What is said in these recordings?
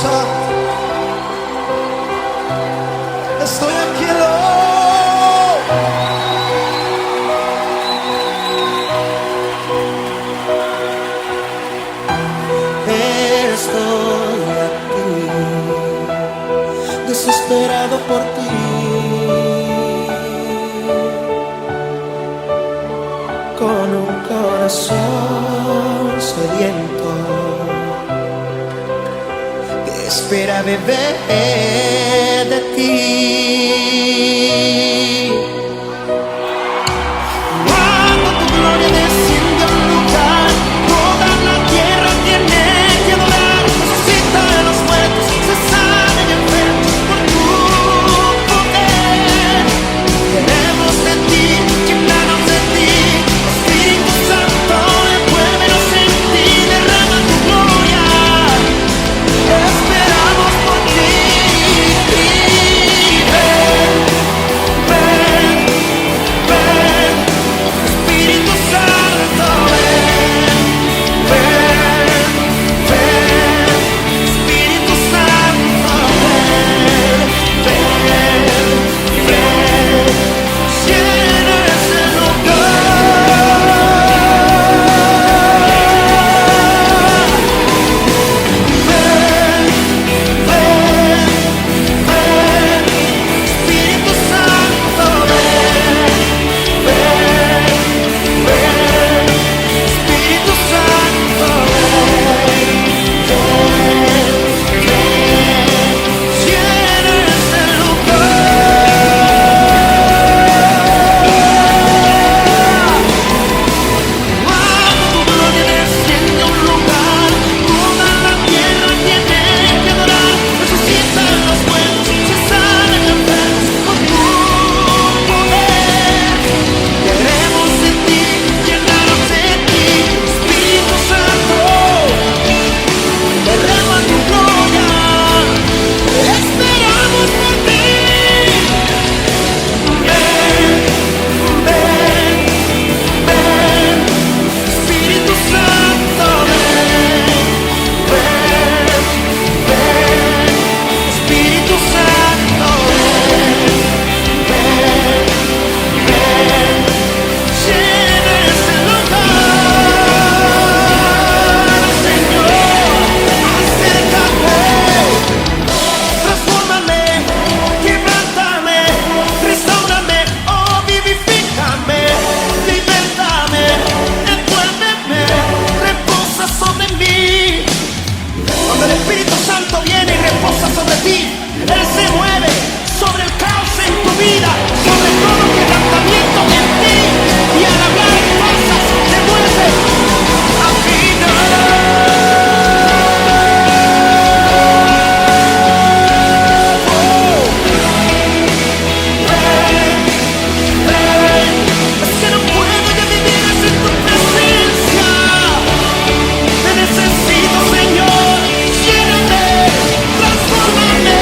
Santo. Estoy aquí, Lord. Estoy aquí, desesperado por ti, con un corazón sediento que espera beber de ti. Cuando tu gloria desciende a un lugar, toda la tierra tiene que adorar. Resucita de los muertos, se sanen enfermos por tu poder. Queremos de ti, llenarnos de ti. Espíritu Santo, envuélvenos en ti, derrama tu gloria. Esperamos por ti. Ven, ven, ven. Espíritu Santo, ven, ven, ven. Espíritu Santo, ven, ven, ven. Llena ese lugar. Ven, ven, ven. Espíritu Santo, ven, ven, ven. Espíritu Santo, ven, ven, ven. Llena ese lugar. Cuando tu gloria desciende a un lugar, toda la tierra tiene que adorar. Resucitan los muertos, se sanan enfermos por tu poder. Queremos de ti, llenarnos de ti. Espíritu Santo, derrama tu gloria. Esperamos por ti. Ven, ven, ven. Espíritu Santo, ven, ven, ven. Espíritu Santo, ven, ven, ven. Llena ese lugar, Señor. Acércate, transfórmame, quebrántame, restaurame, oh vivifícame, libértame, envuélveme, reposa sobre mí. Cuando el Espíritu Santo viene y reposa sobre ti, Él se mueve sobre el caos en tu vida, sobre todo quebrantamiento en ti, y al hablar cosas te vuelve a es que no puedo ya vivir sin tu presencia. Te necesito, Señor. Lléname, transfórmame.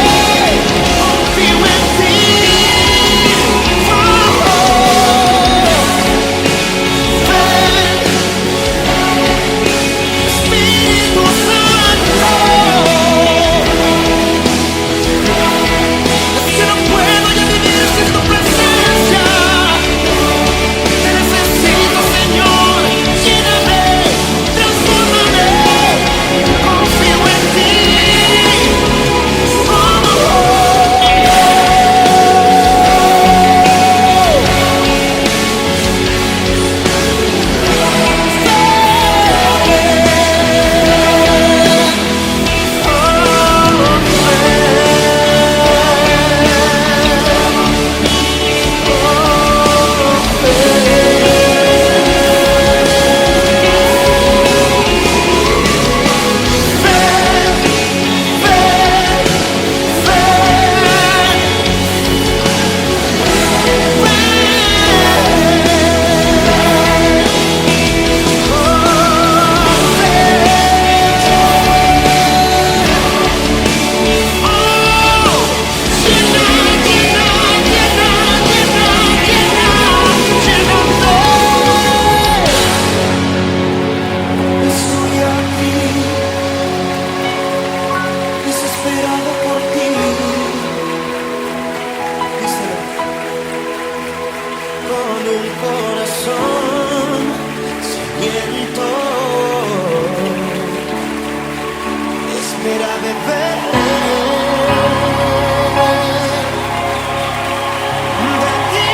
quisiera beber de ti,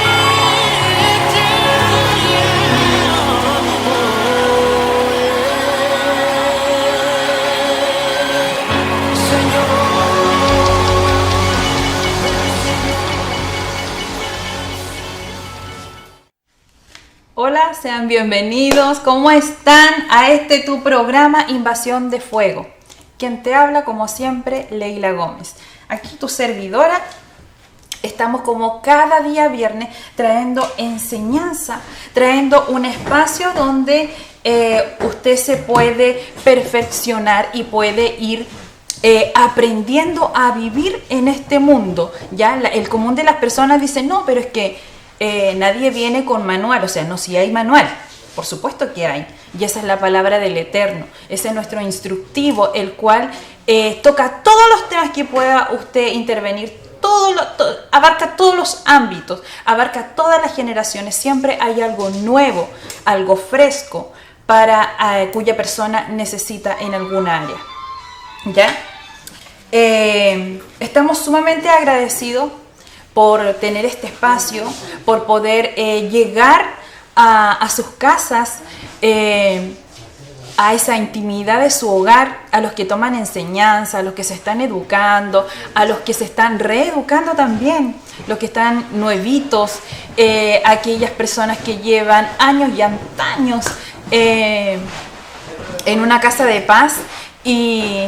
Señor. Hola, sean bienvenidos. ¿Cómo están a tu programa Invasión de Fuego? Quien te habla, como siempre, Leila Gómez. Aquí tu servidora. Estamos como cada día viernes trayendo enseñanza, trayendo un espacio donde usted se puede perfeccionar y puede ir aprendiendo a vivir en este mundo. Ya el común de las personas dice, no, pero es que nadie viene con manual. O sea, no, si hay manual, por supuesto que hay. Y esa es la palabra del Eterno. Ese es nuestro instructivo, el cual toca todos los temas que pueda usted intervenir. Abarca todos los ámbitos, abarca todas las generaciones. Siempre hay algo nuevo, algo fresco para cuya persona necesita en alguna área. ¿Ya? Estamos sumamente agradecidos por tener este espacio, por poder llegar a sus casas, a esa intimidad de su hogar, a los que toman enseñanza, a los que se están educando, a los que se están reeducando también, los que están nuevitos, aquellas personas que llevan años y antaños en una casa de paz, y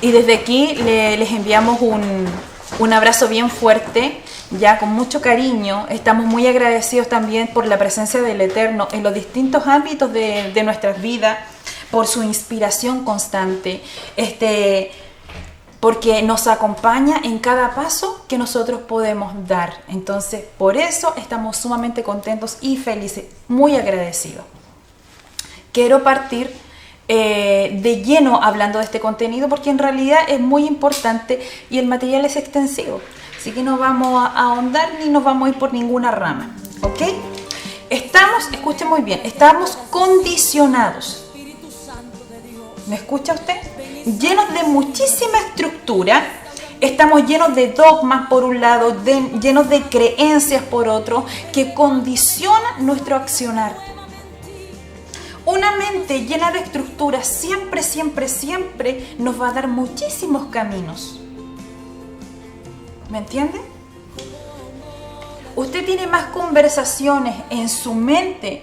desde aquí les enviamos un abrazo bien fuerte, ya con mucho cariño. Estamos muy agradecidos también por la presencia del Eterno en los distintos ámbitos de nuestras vidas, por su inspiración constante, porque nos acompaña en cada paso que nosotros podemos dar. Entonces, por eso estamos sumamente contentos y felices, muy agradecidos. Quiero partir de lleno hablando de este contenido, porque en realidad es muy importante y el material es extensivo. Así que no vamos a ahondar ni nos vamos a ir por ninguna rama, ¿ok? Escuchen muy bien, estamos condicionados. ¿Me escucha usted? Llenos de muchísima estructura. Estamos llenos de dogmas por un lado, llenos de creencias por otro, que condicionan nuestro accionar. Una mente llena de estructuras siempre, siempre, siempre nos va a dar muchísimos caminos. ¿Me entiende? Usted tiene más conversaciones en su mente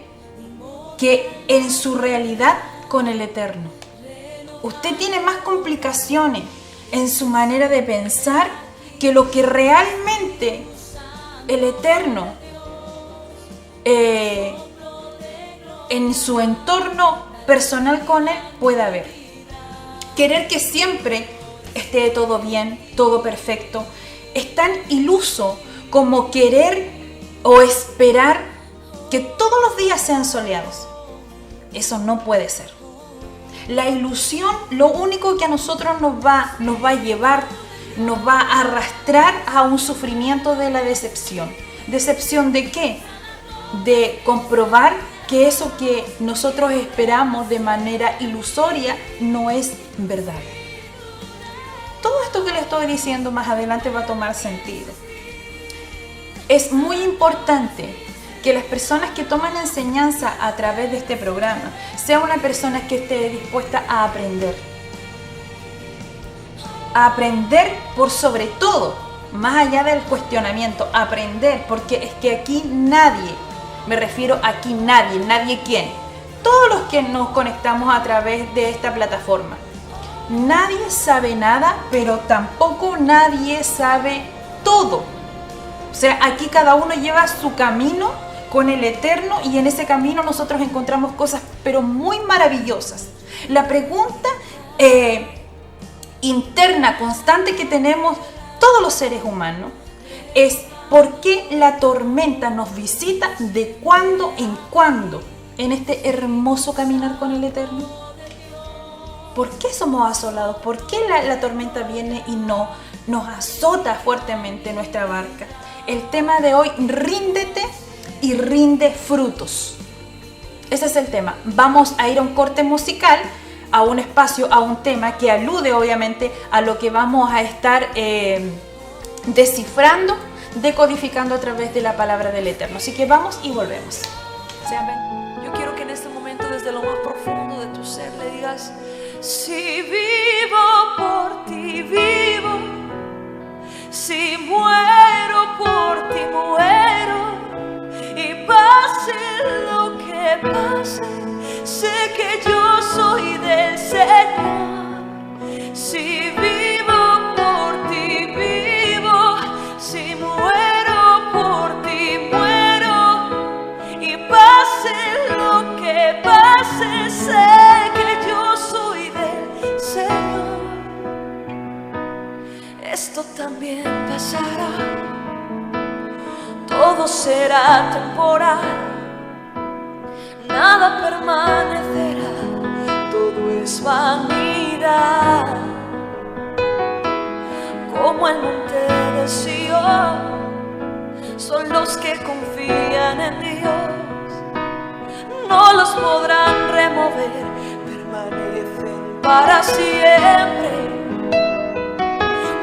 que en su realidad con el Eterno. Usted tiene más complicaciones en su manera de pensar que lo que realmente el Eterno en su entorno personal con Él pueda ver. Querer que siempre esté todo bien, todo perfecto, es tan iluso como querer o esperar que todos los días sean soleados. Eso no puede ser. La ilusión, lo único que a nosotros nos va a llevar, nos va a arrastrar a un sufrimiento de la decepción. ¿Decepción de qué? De comprobar que eso que nosotros esperamos de manera ilusoria no es verdad. Todo esto que le estoy diciendo más adelante va a tomar sentido. Es muy importante que las personas que toman enseñanza a través de este programa sea una persona que esté dispuesta a aprender. A aprender por sobre todo, más allá del cuestionamiento, aprender, porque es que aquí nadie, me refiero aquí nadie quién, todos los que nos conectamos a través de esta plataforma, nadie sabe nada, pero tampoco nadie sabe todo. O sea, aquí cada uno lleva su camino con el Eterno y en ese camino nosotros encontramos cosas pero muy maravillosas. La pregunta interna, constante que tenemos todos los seres humanos es ¿por qué la tormenta nos visita de cuando en cuando en este hermoso caminar con el Eterno? ¿Por qué somos asolados? ¿Por qué la tormenta viene y no nos azota fuertemente nuestra barca? El tema de hoy, ríndete y rinde frutos. Ese es el tema. Vamos a ir a un corte musical. a un espacio, a un tema que alude obviamente a lo que vamos a estar descifrando, decodificando a través de la palabra del Eterno. Así que vamos y volvemos. Yo quiero que en este momento, desde lo más profundo de tu ser, le digas: si vivo por ti vivo, si muero por ti muero, y pase lo que pase, sé que yo soy del Señor. Si vivo por ti vivo, si muero por ti muero, y pase lo que pase, sé que yo soy del Señor. Esto también pasará, todo será temporal, nada permanecerá, todo es vanidad. Como el monte de Sion, son los que confían en Dios, no los podrán remover, permanecen para siempre.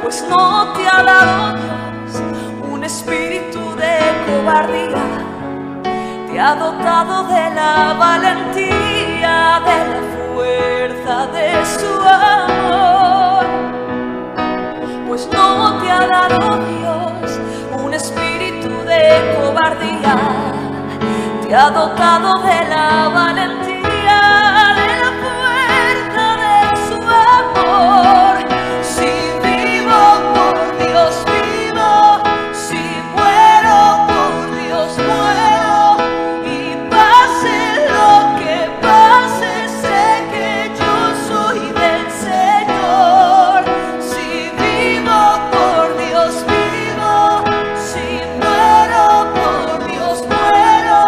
Pues no te ha dado Dios un espíritu de cobardía, te ha dotado de la valentía, de la fuerza de su amor. Pues no te ha dado Dios un espíritu de cobardía, te ha dotado de la valentía, de la fuerza de su amor. Si vivo por Dios vivo, si muero por Dios muero, y pase lo que pase, sé que yo soy del Señor. Si vivo por Dios vivo, si muero por Dios muero,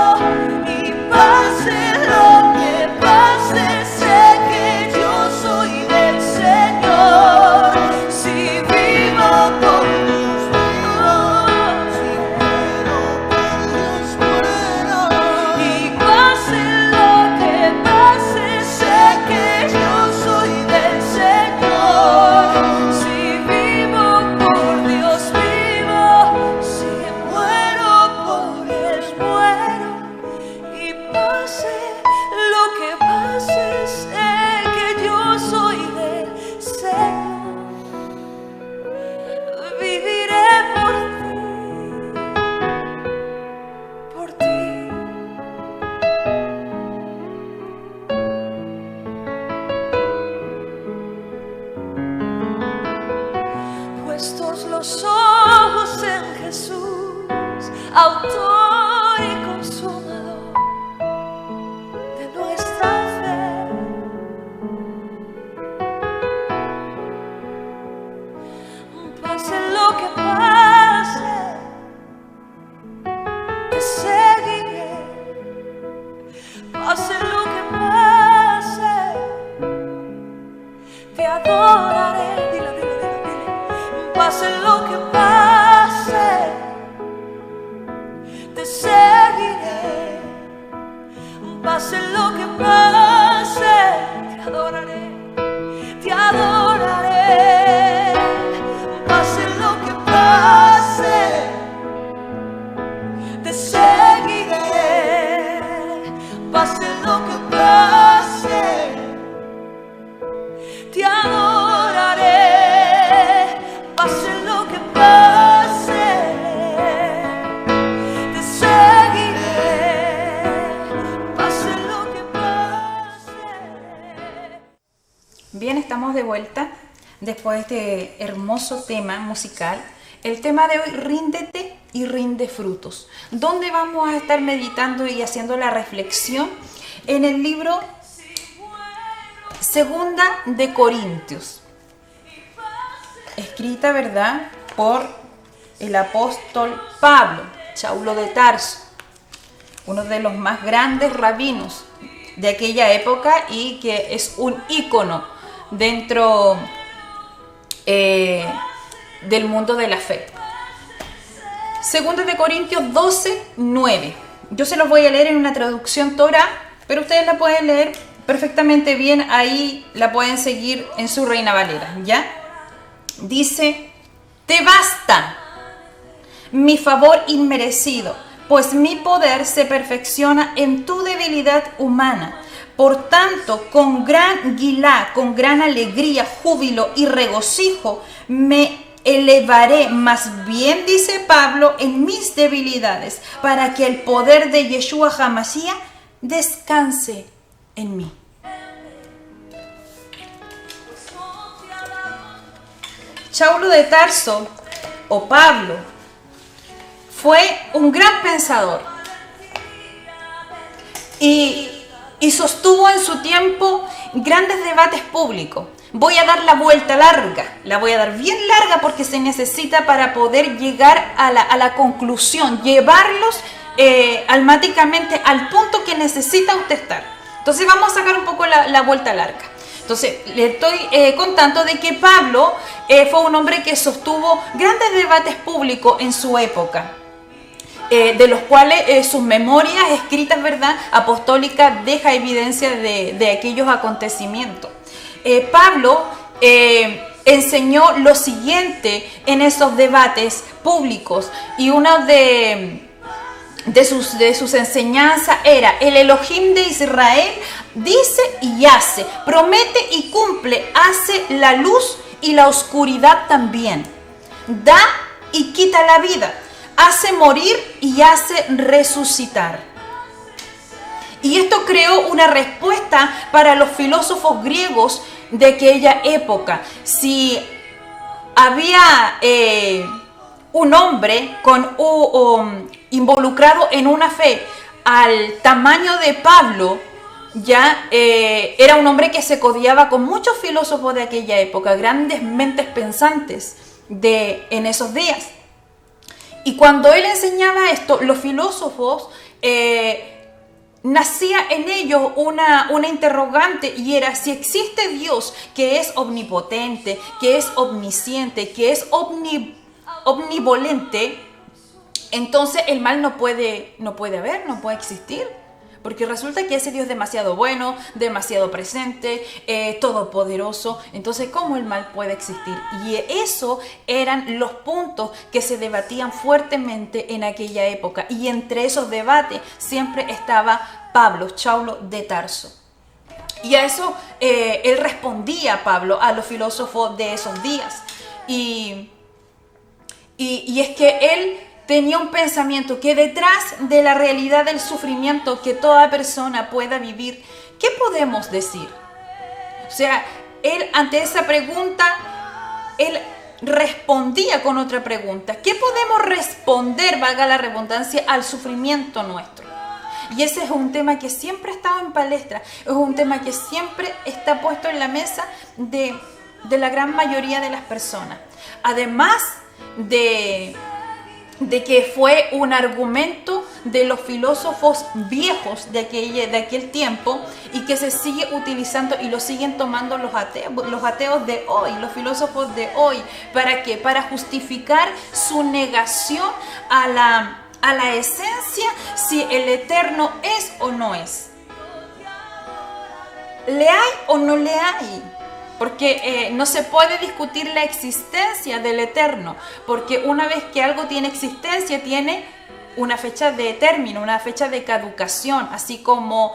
y pase lo que pase, sé que yo soy del Señor. Si vivo por Dios vivo, si muero por Dios muero, y pase lo que pase, sé que yo soy del Señor. Si vivo por Dios vivo, si muero por Él muero, y pase lo que pase, sé que yo soy del Señor. Viviré por ti, puestos los ojos en Jesús, autor y consumador de nuestra fe. Pase lo que pase, te seguiré. Pase lo que pase, te adoraré. Dile, dile, dile, dile. Pase lo que pase, te seguiré. Pase lo que pase, te adoraré, te adoraré. Pase lo que pase, te seguiré. Pase lo que pase, te adoraré. Pase lo que pase, te seguiré. Pase lo que pase. Bien, estamos de vuelta después de este hermoso tema musical. El tema de hoy, ríndete y rinde frutos, donde vamos a estar meditando y haciendo la reflexión en el libro Segunda de Corintios, escrita, ¿verdad?, por el apóstol Pablo, Saulo de Tarso, uno de los más grandes rabinos de aquella época y que es un ícono dentro del mundo de la fe. Segunda de Corintios 12, 9. Yo se los voy a leer en una traducción Torah, pero ustedes la pueden leer perfectamente bien, ahí la pueden seguir en su Reina Valera, ¿ya? Dice, te basta mi favor inmerecido, pues mi poder se perfecciona en tu debilidad humana. Por tanto, con gran guilá, con gran alegría, júbilo y regocijo, me elevaré más bien, dice Pablo, en mis debilidades, para que el poder de Yeshua HaMashiach descanse en mí. Saulo de Tarso, o Pablo, fue un gran pensador y sostuvo en su tiempo grandes debates públicos. Voy a dar la vuelta larga, la voy a dar bien larga porque se necesita para poder llegar a la conclusión, llevarlos almáticamente al punto que necesita usted estar. Entonces vamos a sacar un poco la vuelta larga. Entonces le estoy contando de que Pablo fue un hombre que sostuvo grandes debates públicos en su época. De los cuales sus memorias escritas, ¿verdad?, apostólicas, deja evidencia de aquellos acontecimientos. Pablo enseñó lo siguiente en esos debates públicos, y una de sus enseñanzas era: el Elohim de Israel dice y hace, promete y cumple, hace la luz y la oscuridad también, da y quita la vida, hace morir y hace resucitar. Y esto creó una respuesta para los filósofos griegos de aquella época. Si había un hombre involucrado en una fe al tamaño de Pablo, ya era un hombre que se codiaba con muchos filósofos de aquella época, grandes mentes pensantes en esos días. Y cuando él enseñaba esto, los filósofos, nacía en ellos una interrogante, y era: si existe Dios que es omnipotente, que es omnisciente, que es omnivolente, entonces el mal no puede existir. Porque resulta que ese Dios es demasiado bueno, demasiado presente, todopoderoso. Entonces, ¿cómo el mal puede existir? Y eso eran los puntos que se debatían fuertemente en aquella época. Y entre esos debates siempre estaba Pablo, Saulo de Tarso. Y a eso él respondía, Pablo, a los filósofos de esos días. Y es que él tenía un pensamiento que detrás de la realidad del sufrimiento que toda persona pueda vivir, ¿qué podemos decir? O sea, él ante esa pregunta, él respondía con otra pregunta. ¿Qué podemos responder, valga la redundancia, al sufrimiento nuestro? Y ese es un tema que siempre ha estado en palestra, es un tema que siempre está puesto en la mesa de la gran mayoría de las personas. Además de que fue un argumento de los filósofos viejos de aquel tiempo, y que se sigue utilizando y lo siguen tomando los ateos de hoy, los filósofos de hoy. ¿Para qué? Para justificar su negación a la esencia, si el eterno es o no es. ¿Le hay o no le hay? Porque no se puede discutir la existencia del eterno, porque una vez que algo tiene existencia, tiene una fecha de término, una fecha de caducación, así como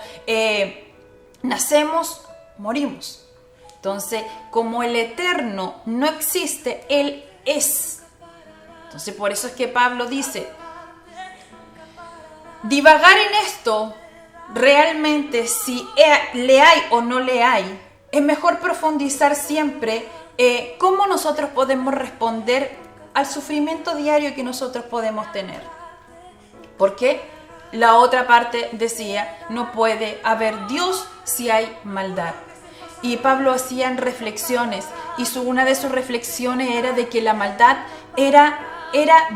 nacemos, morimos. Entonces, como el eterno no existe, Él es. Entonces, por eso es que Pablo dice: divagar en esto, realmente si le hay o no le hay, es mejor profundizar siempre cómo nosotros podemos responder al sufrimiento diario que nosotros podemos tener. Porque la otra parte decía: no puede haber Dios si hay maldad. Y Pablo hacía reflexiones, y una de sus reflexiones era de que la maldad era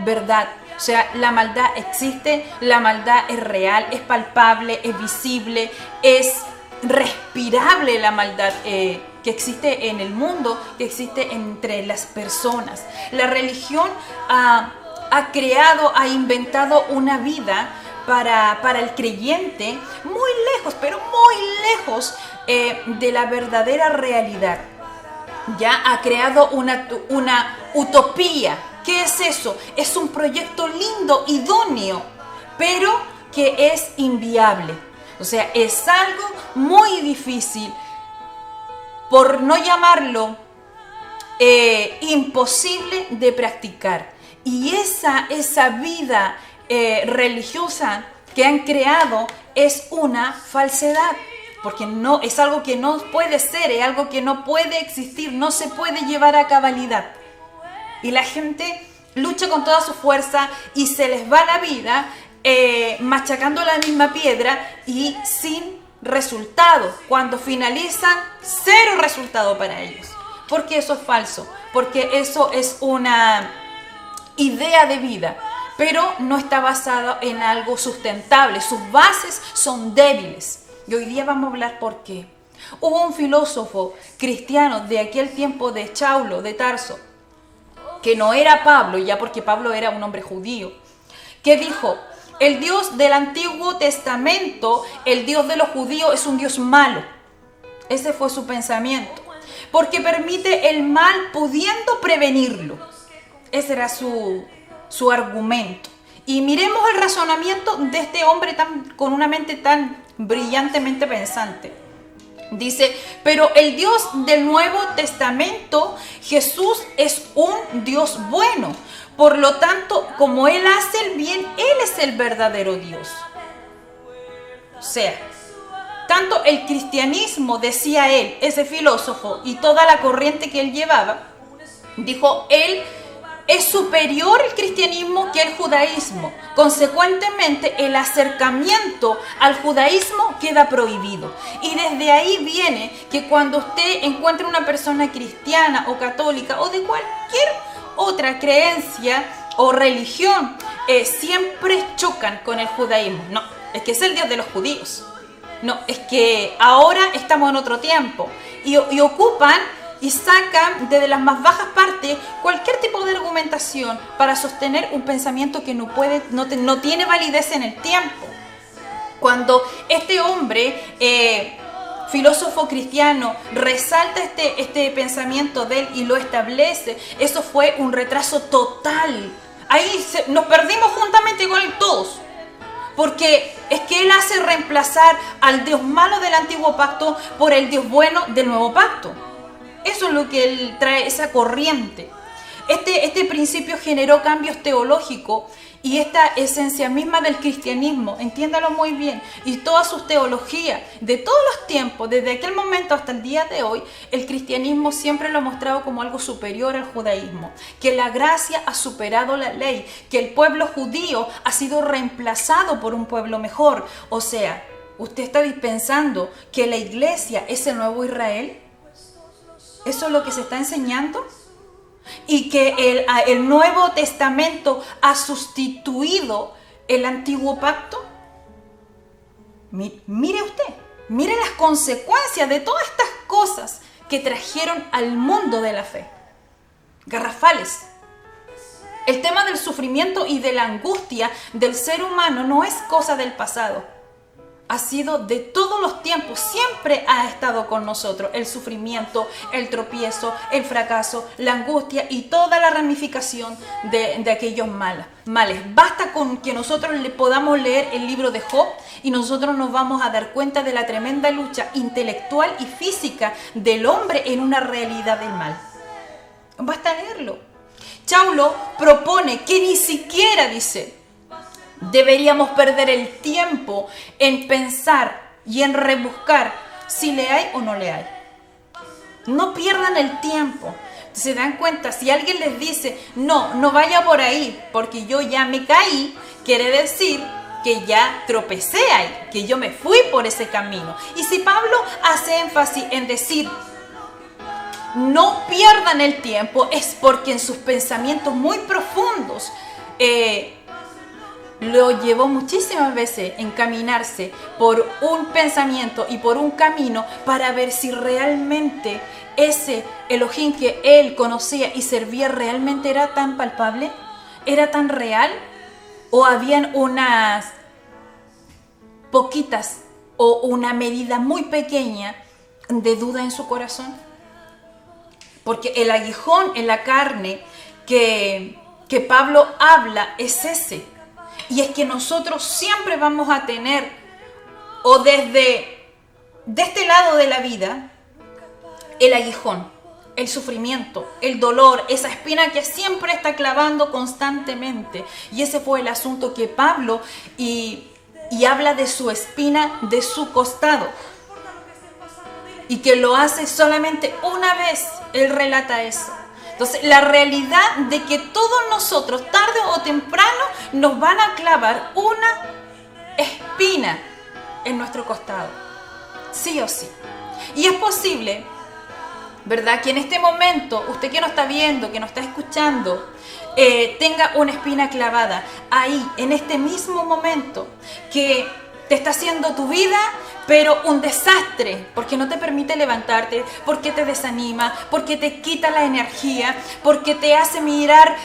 verdad. O sea, la maldad existe, la maldad es real, es palpable, es visible, es respirable la maldad que existe en el mundo, que existe entre las personas. La religión ha creado, ha inventado una vida para el creyente muy lejos, pero muy lejos de la verdadera realidad. Ya ha creado una utopía. ¿Qué es eso? Es un proyecto lindo, idóneo, pero que es inviable. O sea, es algo muy difícil, por no llamarlo imposible de practicar. Y esa vida religiosa que han creado es una falsedad, porque no es algo que no puede ser, es algo que no puede existir, no se puede llevar a cabalidad. Y la gente lucha con toda su fuerza y se les va la vida machacando la misma piedra y sin resultado. Cuando finalizan, cero resultado para ellos. Porque eso es falso, porque eso es una idea de vida, pero no está basado en algo sustentable. Sus bases son débiles. Y hoy día vamos a hablar por qué. Hubo un filósofo cristiano de aquel tiempo de Saulo de Tarso, que no era Pablo, ya porque Pablo era un hombre judío, que dijo: el Dios del Antiguo Testamento, el Dios de los judíos, es un Dios malo. Ese fue su pensamiento, porque permite el mal pudiendo prevenirlo. Ese era su argumento. Y miremos el razonamiento de este hombre con una mente tan brillantemente pensante. Dice: pero el Dios del Nuevo Testamento, Jesús, es un Dios bueno. Por lo tanto, como Él hace el bien, Él es el verdadero Dios. O sea, tanto el cristianismo, decía él, ese filósofo, y toda la corriente que él llevaba, dijo: él es superior el cristianismo que el judaísmo. Consecuentemente, el acercamiento al judaísmo queda prohibido. Y desde ahí viene que cuando usted encuentra una persona cristiana o católica o de cualquier otra creencia o religión, siempre chocan con el judaísmo. No, es que es el Dios de los judíos. No, es que ahora estamos en otro tiempo. Y ocupan y sacan desde las más bajas partes cualquier tipo de argumentación para sostener un pensamiento que no tiene validez en el tiempo. Cuando este hombre, filósofo cristiano, resalta este pensamiento de él y lo establece, eso fue un retraso total. Ahí nos perdimos juntamente con él todos. Porque es que él hace reemplazar al Dios malo del antiguo pacto por el Dios bueno del nuevo pacto. Eso es lo que él trae, esa corriente. Este principio generó cambios teológicos y esta esencia misma del cristianismo, entiéndalo muy bien, y todas sus teologías de todos los tiempos, desde aquel momento hasta el día de hoy, el cristianismo siempre lo ha mostrado como algo superior al judaísmo, que la gracia ha superado la ley, que el pueblo judío ha sido reemplazado por un pueblo mejor. O sea, ¿usted está dispensando que la iglesia es el nuevo Israel? ¿Eso es lo que se está enseñando? Y que el Nuevo Testamento ha sustituido el Antiguo Pacto. Mire usted, mire las consecuencias de todas estas cosas que trajeron al mundo de la fe. Garrafales. El tema del sufrimiento y de la angustia del ser humano no es cosa del pasado. Ha sido de todos los tiempos, siempre ha estado con nosotros el sufrimiento, el tropiezo, el fracaso, la angustia y toda la ramificación de aquellos males. Basta con que nosotros le podamos leer el libro de Job y nosotros nos vamos a dar cuenta de la tremenda lucha intelectual y física del hombre en una realidad del mal. Basta leerlo. Saulo propone que ni siquiera, dice, deberíamos perder el tiempo en pensar y en rebuscar si le hay o no le hay. No pierdan el tiempo. Se dan cuenta, si alguien les dice: no vaya por ahí porque yo ya me caí, quiere decir que ya tropecé ahí, que yo me fui por ese camino. Y si Pablo hace énfasis en decir: no pierdan el tiempo, es porque en sus pensamientos muy profundos lo llevó muchísimas veces encaminarse por un pensamiento y por un camino para ver si realmente ese Elohim que él conocía y servía realmente era tan palpable, era tan real, o habían unas poquitas o una medida muy pequeña de duda en su corazón? Porque el aguijón en la carne que Pablo habla es ese. Y es que nosotros siempre vamos a tener, o desde este lado de la vida, el aguijón, el sufrimiento, el dolor, esa espina que siempre está clavando constantemente. Y ese fue el asunto que Pablo y habla de su espina, de su costado. Y que lo hace solamente una vez, él relata eso. Entonces, la realidad de que todos nosotros, tarde o temprano, nos van a clavar una espina en nuestro costado. Sí o sí. Y es posible, ¿verdad?, que en este momento, usted que nos está viendo, que nos está escuchando, tenga una espina clavada ahí, en este mismo momento, que te está haciendo tu vida, pero un desastre, porque no te permite levantarte, porque te desanima, porque te quita la energía, porque te hace mirar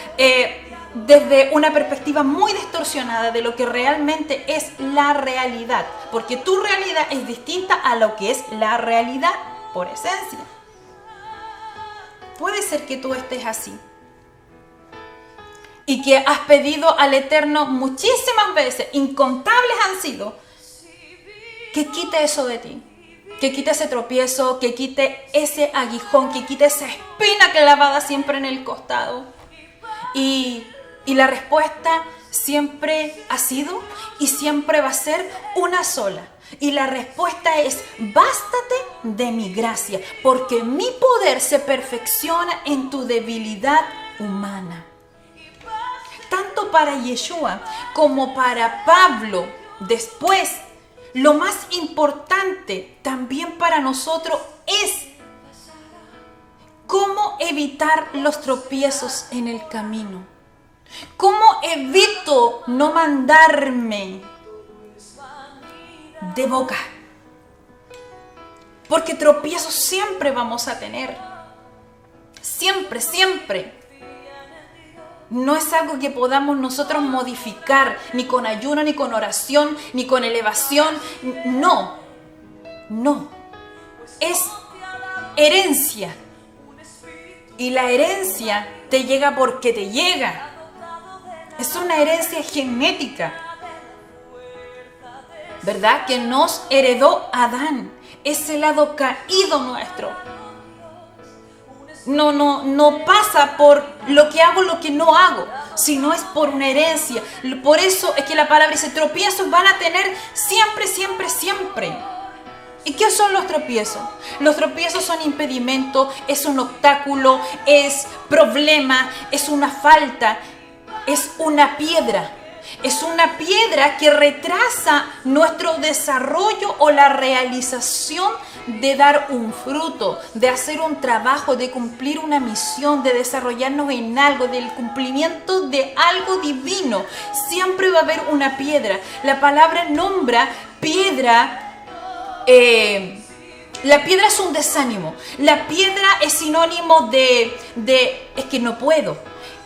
desde una perspectiva muy distorsionada de lo que realmente es la realidad, porque tu realidad es distinta a lo que es la realidad por esencia. Puede ser que tú estés así y que has pedido al Eterno muchísimas veces, incontables han sido, que quite eso de ti, que quite ese tropiezo, que quite ese aguijón, que quite esa espina clavada siempre en el costado. Y la respuesta siempre ha sido y siempre va a ser una sola. Y la respuesta es: bástate de mi gracia, porque mi poder se perfecciona en tu debilidad humana. Tanto para Yeshua como para Pablo, después, lo más importante también para nosotros es cómo evitar los tropiezos en el camino. ¿Cómo evito no mandarme de boca? Porque tropiezos siempre vamos a tener. Siempre, siempre. No es algo que podamos nosotros modificar, ni con ayuno, ni con oración, ni con elevación. No, no. Es herencia. Y la herencia te llega porque te llega. Es una herencia genética, ¿verdad? Que nos heredó Adán. Es el lado caído nuestro. No pasa por lo que hago, lo que no hago, sino es por una herencia. Por eso es que la palabra dice: tropiezos van a tener siempre, siempre, siempre. ¿Y qué son los tropiezos? Los tropiezos son impedimentos, es un obstáculo, es problema, es una falta, es una piedra. Es una piedra que retrasa nuestro desarrollo o la realización de dar un fruto, de hacer un trabajo, de cumplir una misión, de desarrollarnos en algo, del cumplimiento de algo divino. Siempre va a haber una piedra. La palabra nombra piedra. La piedra es un desánimo. La piedra es sinónimo de es que no puedo,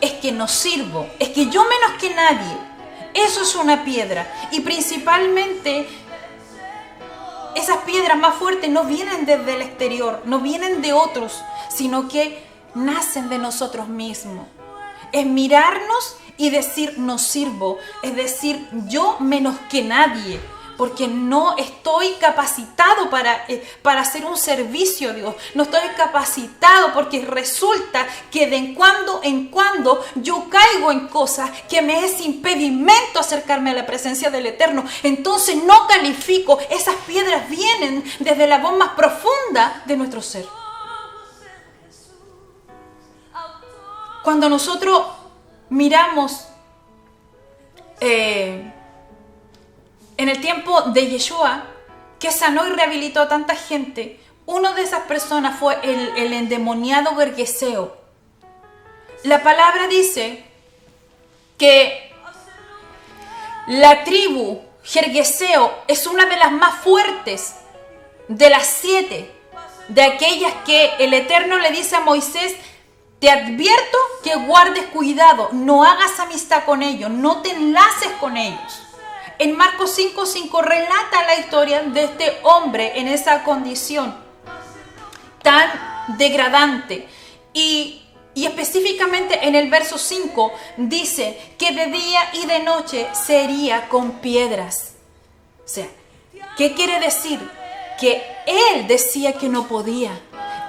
es que no sirvo, es que yo menos que nadie. Eso es una piedra. Y principalmente esas piedras más fuertes no vienen desde el exterior, no vienen de otros, sino que nacen de nosotros mismos. Es mirarnos y decir: no sirvo, es decir, yo menos que nadie, porque no estoy capacitado para hacer un servicio a Dios. No estoy capacitado porque resulta que de en cuando yo caigo en cosas que me es impedimento acercarme a la presencia del Eterno. Entonces no califico. Esas piedras vienen desde la voz más profunda de nuestro ser. Cuando nosotros miramos en el tiempo de Yeshua, que sanó y rehabilitó a tanta gente, una de esas personas fue el endemoniado Gergeseo. La palabra dice que la tribu Gergeseo es una de las más fuertes de las 7, de aquellas que el Eterno le dice a Moisés: te advierto que guardes cuidado, no hagas amistad con ellos, no te enlaces con ellos. En Marcos 5:5 relata la historia de este hombre en esa condición. tan degradante. Y específicamente en el verso 5 dice que de día y de noche se hería con piedras. O sea, ¿qué quiere decir? Que él decía que no podía.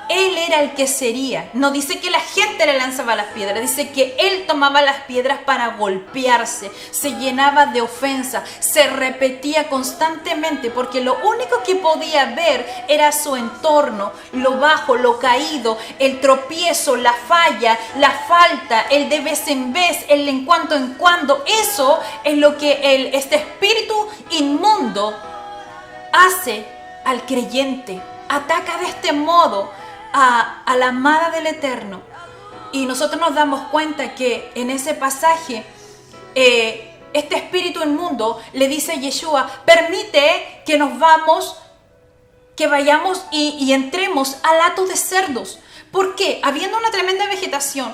Él era el que se hería. No dice que la gente le lanzaba las piedras. Dice que él tomaba las piedras para golpearse. Se llenaba de ofensa. Se repetía constantemente porque lo único que podía ver era su entorno. Lo bajo, lo caído, el tropiezo, la falla, la falta, el de vez en vez, el en cuando. Eso es lo que este espíritu inmundo hace al creyente. Ataca de este modo a la amada del Eterno. Y nosotros nos damos cuenta que en ese pasaje este espíritu inmundo le dice a Yeshua: permite que que vayamos y entremos al hato de cerdos. ¿Por qué? Habiendo una tremenda vegetación,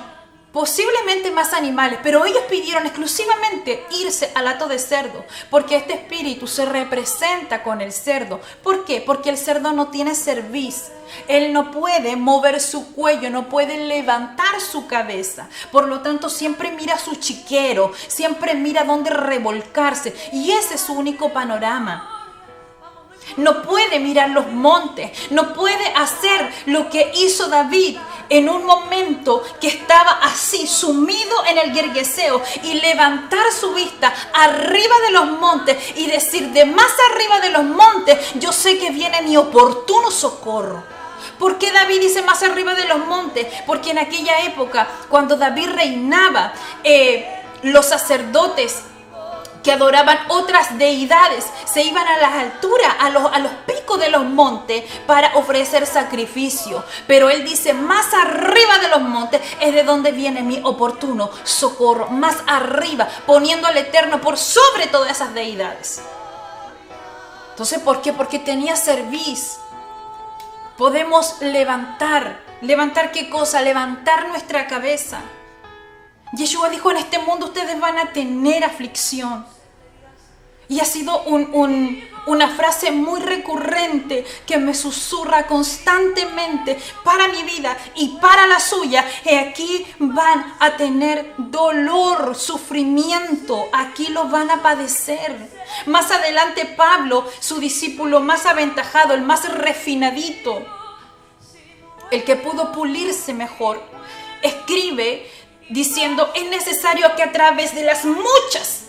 posiblemente más animales, pero ellos pidieron exclusivamente irse al hato de cerdo, porque este espíritu se representa con el cerdo. ¿Por qué? Porque el cerdo no tiene cerviz, él no puede mover su cuello, no puede levantar su cabeza, por lo tanto siempre mira su chiquero, siempre mira dónde revolcarse, y ese es su único panorama. No puede mirar los montes, no puede hacer lo que hizo David en un momento que estaba así sumido en el Gergeseo, y levantar su vista arriba de los montes y decir: de más arriba de los montes yo sé que viene mi oportuno socorro. ¿Por qué David dice más arriba de los montes? Porque en aquella época, cuando David reinaba, los sacerdotes que adoraban otras deidades se iban a las alturas, a los picos de los montes para ofrecer sacrificio. Pero él dice: más arriba de los montes es de donde viene mi oportuno socorro. Más arriba, poniendo al Eterno por sobre todas esas deidades. Entonces, ¿por qué? Porque tenía cerviz. Podemos levantar ¿qué cosa? Levantar nuestra cabeza. Yeshua dijo: en este mundo ustedes van a tener aflicción. Y ha sido una frase muy recurrente que me susurra constantemente para mi vida y para la suya. Y aquí van a tener dolor, sufrimiento, aquí lo van a padecer. Más adelante Pablo, su discípulo más aventajado, el más refinadito, el que pudo pulirse mejor, escribe diciendo: es necesario que a través de las muchas,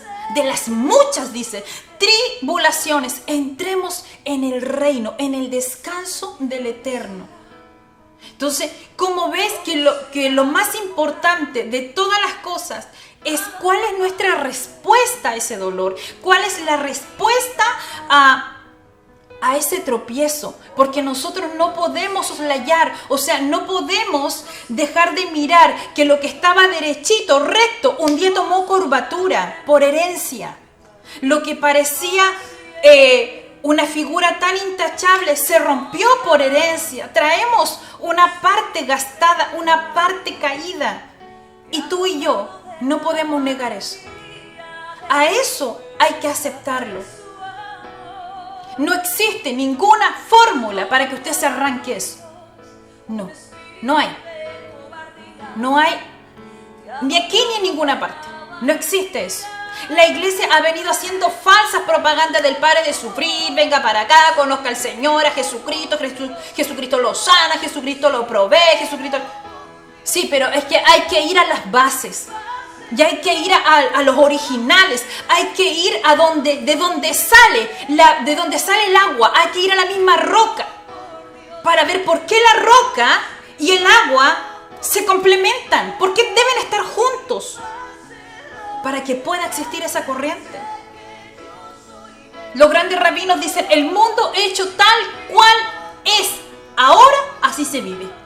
dice, tribulaciones, entremos en el reino, en el descanso del Eterno. Entonces, como ves que lo más importante de todas las cosas es cuál es nuestra respuesta a ese dolor, cuál es la respuesta a ese tropiezo, porque nosotros no podemos soslayar, o sea, no podemos dejar de mirar que lo que estaba derechito, recto, un día tomó curvatura por herencia. Lo que parecía una figura tan intachable se rompió por herencia. Traemos una parte gastada, una parte caída, y tú y yo no podemos negar eso. A eso hay que aceptarlo. No existe ninguna fórmula para que usted se arranque eso. No hay. No hay ni aquí ni en ninguna parte. No existe eso. La iglesia ha venido haciendo falsas propagandas del pare de sufrir. Venga para acá, conozca al Señor, a Jesucristo. Jesucristo lo sana, Jesucristo lo provee, Jesucristo... Sí, pero es que hay que ir a las bases. Ya hay que ir a los originales, hay que ir de donde sale el agua, hay que ir a la misma roca para ver por qué la roca y el agua se complementan, por qué deben estar juntos para que pueda existir esa corriente. Los grandes rabinos dicen: el mundo hecho tal cual es ahora, así se vive.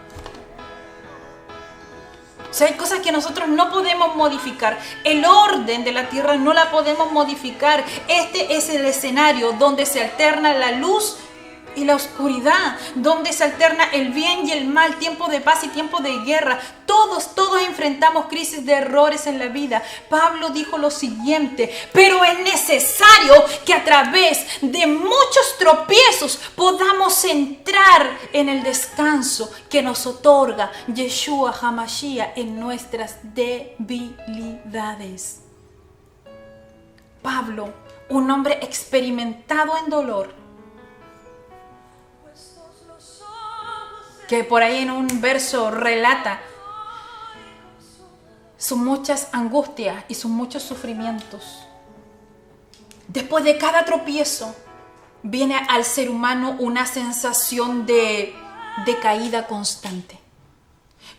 O sea, hay cosas que nosotros no podemos modificar. El orden de la tierra no la podemos modificar. Este es el escenario donde se alterna la luz y la oscuridad, donde se alterna el bien y el mal, tiempo de paz y tiempo de guerra. Todos enfrentamos crisis de errores en la vida. Pablo dijo lo siguiente: pero es necesario que a través de muchos tropiezos podamos entrar en el descanso que nos otorga Yeshua HaMashiach en nuestras debilidades. Pablo, un hombre experimentado en dolor, que por ahí en un verso relata sus muchas angustias y sus muchos sufrimientos. Después de cada tropiezo viene al ser humano una sensación de caída constante,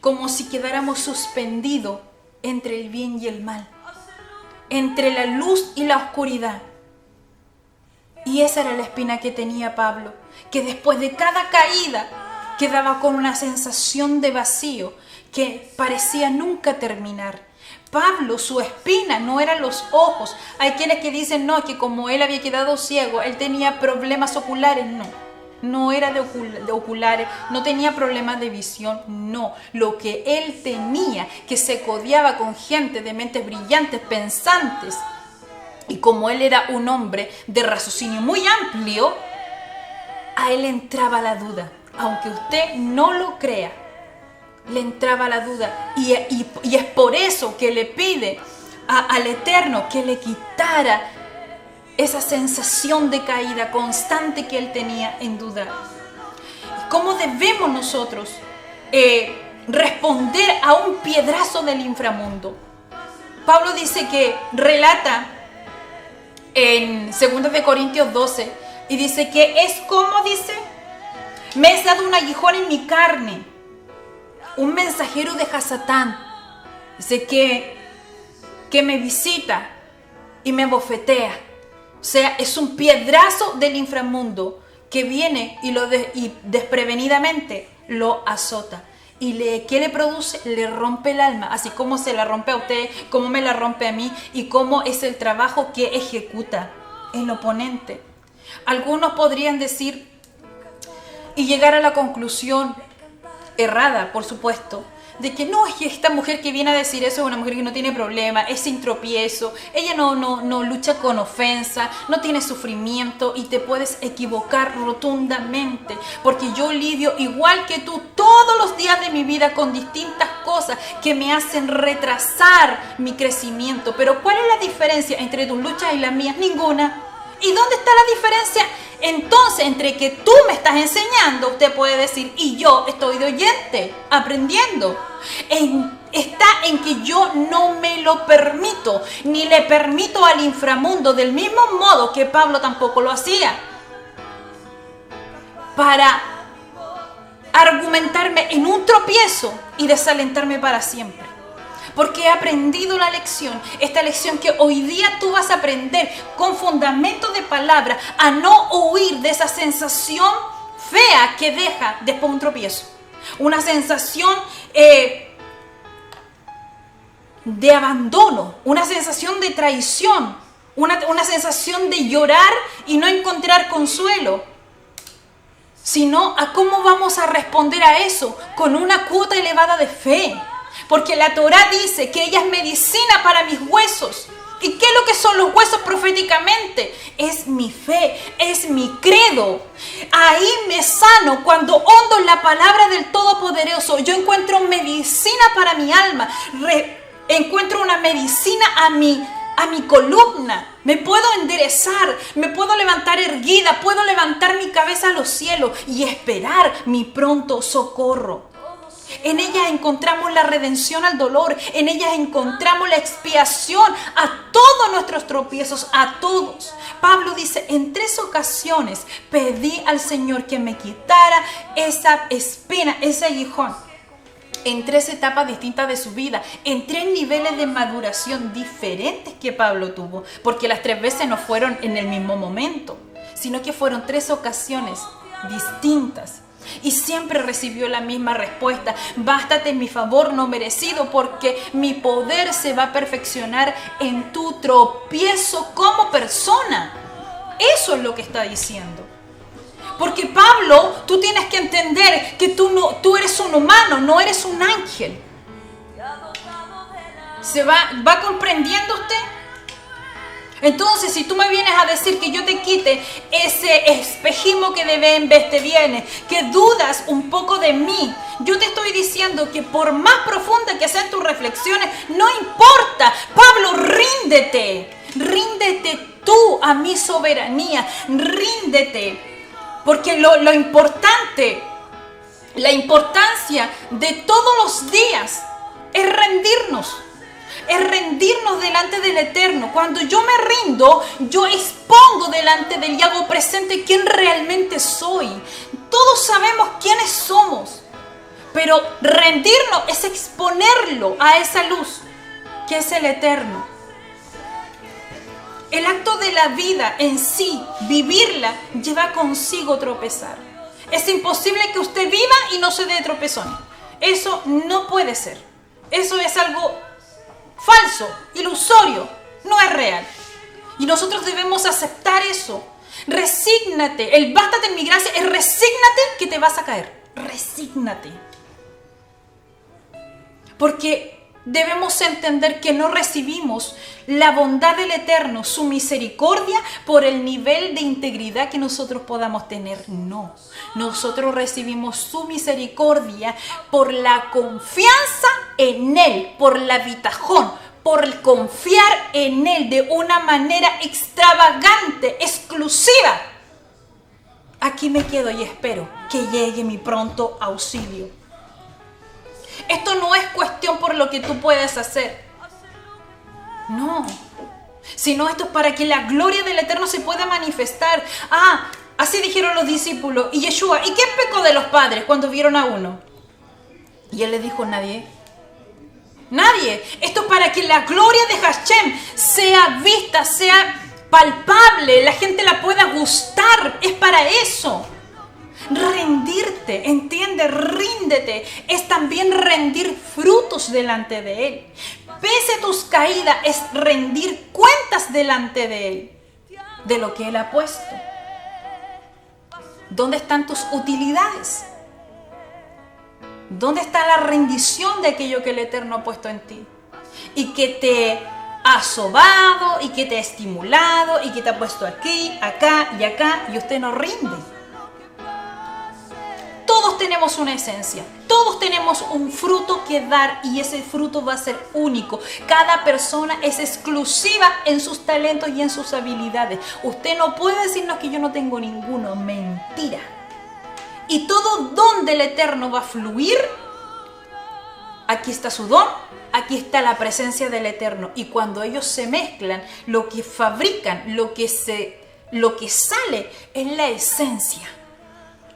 como si quedáramos suspendidos entre el bien y el mal, entre la luz y la oscuridad. Y esa era la espina que tenía Pablo, que después de cada caída quedaba con una sensación de vacío que parecía nunca terminar. Pablo, su espina no eran los ojos. Hay quienes que dicen no, que como él había quedado ciego, él tenía problemas oculares. No era de oculares, no tenía problemas de visión, no. Lo que él tenía, que se codeaba con gente de mentes brillantes, pensantes, y como él era un hombre de raciocinio muy amplio, a él entraba la duda. Aunque usted no lo crea, le entraba la duda. Y es por eso que le pide al Eterno que le quitara esa sensación de caída constante que él tenía en dudar. ¿Cómo debemos nosotros responder a un piedrazo del inframundo? Pablo dice que relata en 2 de Corintios 12 y dice que es como dice: me es dado un aguijón en mi carne, un mensajero de Hasatán. Dice que me visita y me bofetea. O sea, es un piedrazo del inframundo que viene y desprevenidamente lo azota. ¿Y qué le produce? Le rompe el alma, así como se la rompe a usted, como me la rompe a mí, y cómo es el trabajo que ejecuta el oponente. Algunos podrían decir y llegar a la conclusión errada, por supuesto, de que no, es que esta mujer que viene a decir eso es una mujer que no tiene problema, es sin tropiezo, ella no lucha con ofensa, no tiene sufrimiento, y te puedes equivocar rotundamente, porque yo lidio igual que tú todos los días de mi vida con distintas cosas que me hacen retrasar mi crecimiento. Pero ¿cuál es la diferencia entre tus luchas y las mías? Ninguna. ¿Y dónde está la diferencia? Entonces, entre que tú me estás enseñando, usted puede decir, y yo estoy de oyente, aprendiendo. Está en que yo no me lo permito, ni le permito al inframundo, del mismo modo que Pablo tampoco lo hacía, para argumentarme en un tropiezo y desalentarme para siempre. Porque he aprendido la lección, esta lección que hoy día tú vas a aprender con fundamento de palabra, a no huir de esa sensación fea que deja después un tropiezo. Una sensación de abandono, una sensación de traición, una sensación de llorar y no encontrar consuelo. Sino a cómo vamos a responder a eso con una cuota elevada de fe. Porque la Torá dice que ella es medicina para mis huesos. ¿Y qué es lo que son los huesos proféticamente? Es mi fe, es mi credo. Ahí me sano cuando hondo en la palabra del Todopoderoso. Yo encuentro medicina para mi alma. Encuentro una medicina a mi columna. Me puedo enderezar, me puedo levantar erguida, puedo levantar mi cabeza a los cielos y esperar mi pronto socorro. En ellas encontramos la redención al dolor, en ellas encontramos la expiación a todos nuestros tropiezos, a todos. Pablo dice, en 3 ocasiones pedí al Señor que me quitara esa espina, ese aguijón. En 3 etapas distintas de su vida, en 3 niveles de maduración diferentes que Pablo tuvo, porque las 3 veces no fueron en el mismo momento, sino que fueron 3 ocasiones distintas. Y siempre recibió la misma respuesta: bástate mi favor no merecido, porque mi poder se va a perfeccionar en tu tropiezo como persona. Eso es lo que está diciendo. Porque Pablo, tú tienes que entender que tú eres un humano, no eres un ángel. ¿Se va comprendiendo usted? Entonces, si tú me vienes a decir que yo te quite ese espejismo que de vez en vez te viene, que dudas un poco de mí, yo te estoy diciendo que por más profunda que sean tus reflexiones, no importa. Pablo, ríndete tú a mi soberanía, ríndete, porque lo importante, la importancia de todos los días es rendirnos. Es rendirnos delante del Eterno. Cuando yo me rindo, yo expongo delante del y hago presente quién realmente soy. Todos sabemos quiénes somos, pero rendirnos es exponerlo a esa luz que es el Eterno. El acto de la vida en sí, vivirla, lleva consigo tropezar. Es imposible que usted viva y no se dé tropezón. Eso no puede ser. Eso es algo falso, ilusorio, no es real. Y nosotros debemos aceptar eso. Resígnate. El bástate en mi gracia es resígnate que te vas a caer. Resígnate. Porque debemos entender que no recibimos la bondad del Eterno, su misericordia, por el nivel de integridad que nosotros podamos tener. No. Nosotros recibimos su misericordia por la confianza en Él, por la bitajón, por confiar en Él de una manera extravagante, exclusiva. Aquí me quedo y espero que llegue mi pronto auxilio. Esto no es cuestión por lo que tú puedes hacer. No. Sino esto es para que la gloria del Eterno se pueda manifestar. Así dijeron los discípulos. Y Yeshua, ¿y quién pecó de los padres cuando vieron a uno? Y él le dijo, nadie. Nadie. Esto es para que la gloria de Hashem sea vista, sea palpable, la gente la pueda gustar. Es para eso. Rendirte, entiende, ríndete, es también rendir frutos delante de Él. Pese a tus caídas, es rendir cuentas delante de Él, de lo que Él ha puesto. ¿Dónde están tus utilidades? ¿Dónde está la rendición de aquello que el Eterno ha puesto en ti? Y que te ha sobado, y que te ha estimulado, y que te ha puesto aquí, acá, y usted no rinde. Todos tenemos una esencia, todos tenemos un fruto que dar y ese fruto va a ser único. Cada persona es exclusiva en sus talentos y en sus habilidades. Usted no puede decirnos que yo no tengo ninguno, mentira. Y todo don del Eterno va a fluir. Aquí está su don, aquí está la presencia del Eterno. Y cuando ellos se mezclan, lo que fabrican, lo que sale es la esencia.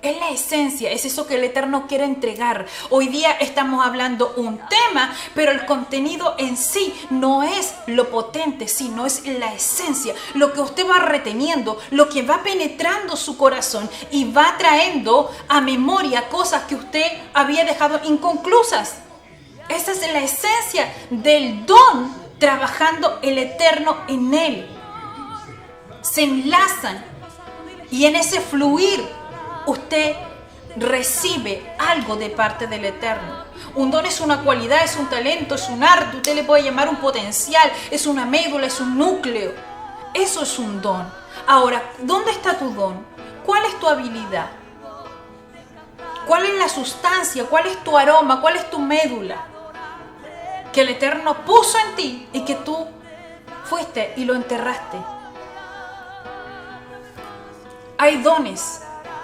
Es la esencia, es eso que el Eterno quiere entregar. Hoy día estamos hablando un tema, pero el contenido en sí no es lo potente, sino es la esencia. Lo que usted va reteniendo, lo que va penetrando su corazón y va trayendo a memoria cosas que usted había dejado inconclusas. Esa es la esencia del don trabajando el Eterno en él. Se enlazan y en ese fluir usted recibe algo de parte del Eterno. Un don es una cualidad, es un talento, es un arte, usted le puede llamar un potencial, es una médula, es un núcleo. Eso es un don. Ahora, ¿dónde está tu don? ¿Cuál es tu habilidad? ¿Cuál es la sustancia? ¿Cuál es tu aroma? ¿Cuál es tu médula? Que el Eterno puso en ti y que tú fuiste y lo enterraste. Hay dones.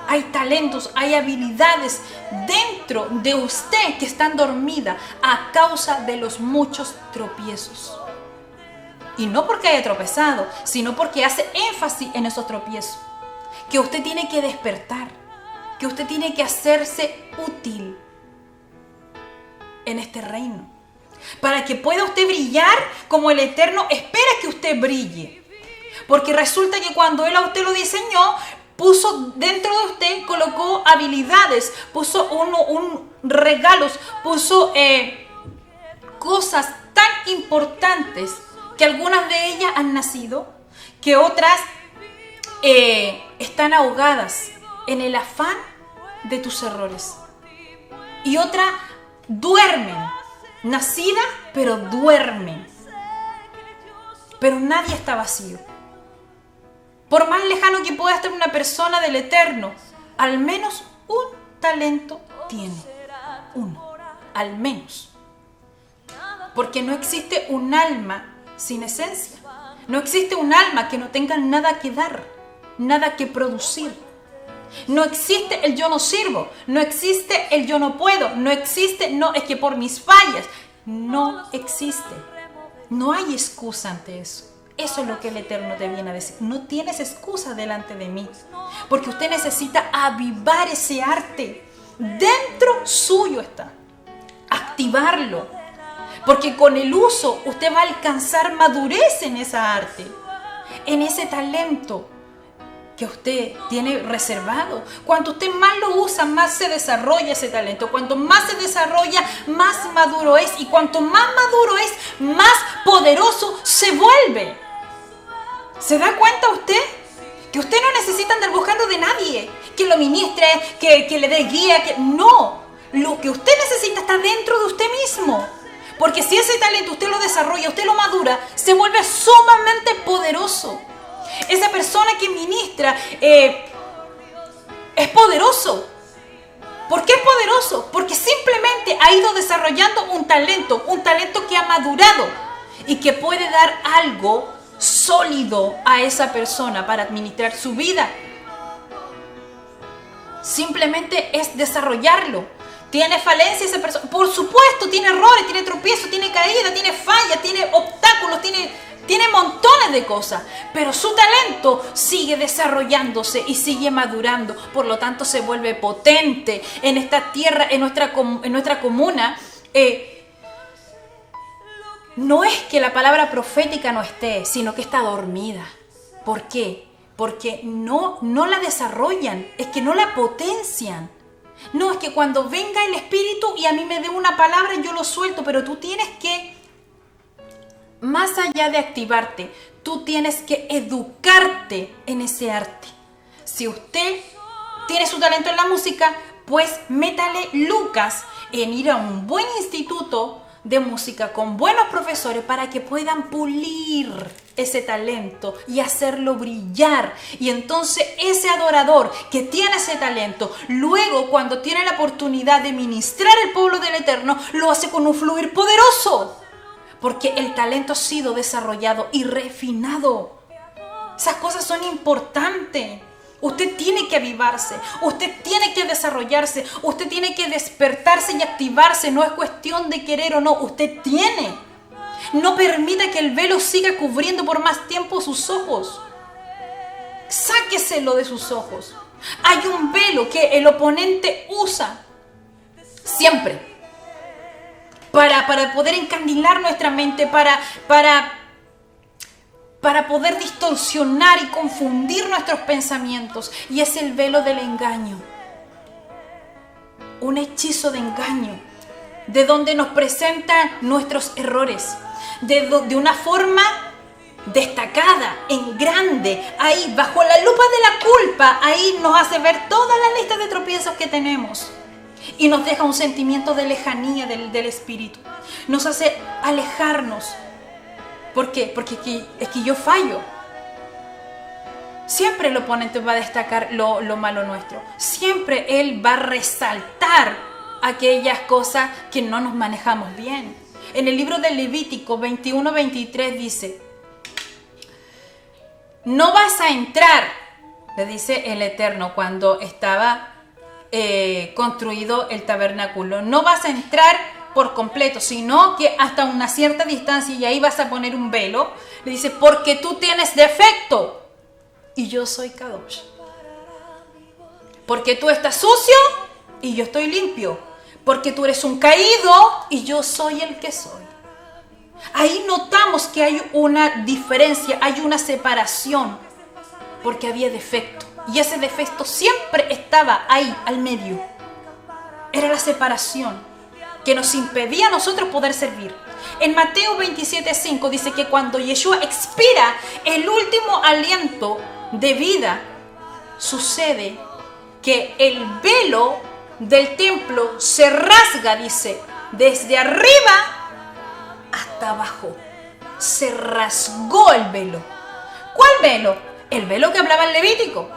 Hay talentos, hay habilidades dentro de usted que están dormidas a causa de los muchos tropiezos. Y no porque haya tropezado, sino porque hace énfasis en esos tropiezos. Que usted tiene que despertar, que usted tiene que hacerse útil en este reino. Para que pueda usted brillar como el Eterno espera que usted brille. Porque resulta que cuando Él a usted lo diseñó, puso dentro de usted, colocó habilidades, puso regalos, puso cosas tan importantes que algunas de ellas han nacido, que otras están ahogadas en el afán de tus errores. Y otra, duermen. Nacida, pero duermen. Pero nadie está vacío. Por más lejano que pueda estar una persona del Eterno, al menos un talento tiene. Uno. Al menos. Porque no existe un alma sin esencia. No existe un alma que no tenga nada que dar, nada que producir. No existe el yo no sirvo, no existe el yo no puedo, no existe, no, es que por mis fallas, no existe. No hay excusa ante eso. Eso es lo que el Eterno te viene a decir. No tienes excusa delante de mí, porque usted necesita avivar ese arte. Dentro suyo está. Activarlo. Porque con el uso usted va a alcanzar madurez en esa arte, en ese talento que usted tiene reservado. Cuanto usted más lo usa, más se desarrolla ese talento. Cuanto más se desarrolla, más maduro es. Y cuanto más maduro es, más poderoso se vuelve. ¿Se da cuenta usted? Que usted no necesita andar buscando de nadie que lo ministre, que le dé guía. No, lo que usted necesita está dentro de usted mismo. Porque si ese talento usted lo desarrolla, usted lo madura, se vuelve sumamente poderoso. Esa persona que ministra es poderoso. ¿Por qué es poderoso? Porque simplemente ha ido desarrollando un talento que ha madurado y que puede dar algo sólido a esa persona para administrar su vida. Simplemente es desarrollarlo. ¿Tiene falencia esa persona? Por supuesto, tiene errores, tiene tropiezos, tiene caídas, tiene fallas, tiene obstáculos, tiene montones de cosas. Pero su talento sigue desarrollándose y sigue madurando. Por lo tanto, se vuelve potente en esta tierra, en nuestra comuna. No es que la palabra profética no esté, sino que está dormida. ¿Por qué? Porque no la desarrollan, es que no la potencian. No, es que cuando venga el Espíritu y a mí me dé una palabra, yo lo suelto, pero tú tienes que, más allá de activarte, tú tienes que educarte en ese arte. Si usted tiene su talento en la música, pues métale lucas en ir a un buen instituto de música con buenos profesores para que puedan pulir ese talento y hacerlo brillar. Y entonces ese adorador que tiene ese talento, luego cuando tiene la oportunidad de ministrar el pueblo del Eterno, lo hace con un fluir poderoso, porque el talento ha sido desarrollado y refinado. Esas cosas son importantes. Usted tiene que avivarse, usted tiene que desarrollarse, usted tiene que despertarse y activarse. No es cuestión de querer o no, usted tiene. No permita que el velo siga cubriendo por más tiempo sus ojos. Sáqueselo de sus ojos. Hay un velo que el oponente usa siempre para poder encandilar nuestra mente, para poder distorsionar y confundir nuestros pensamientos. Y es el velo del engaño. Un hechizo de engaño, de donde nos presentan nuestros errores, de una forma destacada, en grande, ahí bajo la lupa de la culpa. Ahí nos hace ver toda la lista de tropiezos que tenemos y nos deja un sentimiento de lejanía del espíritu. Nos hace alejarnos. ¿Por qué? Porque es que yo fallo. Siempre el oponente va a destacar lo malo nuestro. Siempre él va a resaltar aquellas cosas que no nos manejamos bien. En el libro de Levítico 21-23 dice: no vas a entrar, le dice el Eterno cuando estaba construido el tabernáculo. No vas a entrar por completo, sino que hasta una cierta distancia, y ahí vas a poner un velo. Le dice: porque tú tienes defecto y yo soy Kadosh. Porque tú estás sucio y yo estoy limpio. Porque tú eres un caído y yo soy el que soy. Ahí notamos que hay una diferencia, hay una separación, porque había defecto. Y ese defecto siempre estaba ahí, al medio. Era la separación que nos impedía a nosotros poder servir. En Mateo 27:5 dice que cuando Yeshua expira el último aliento de vida, sucede que el velo del templo se rasga, dice, desde arriba hasta abajo. Se rasgó el velo. ¿Cuál velo? El velo que hablaba el Levítico.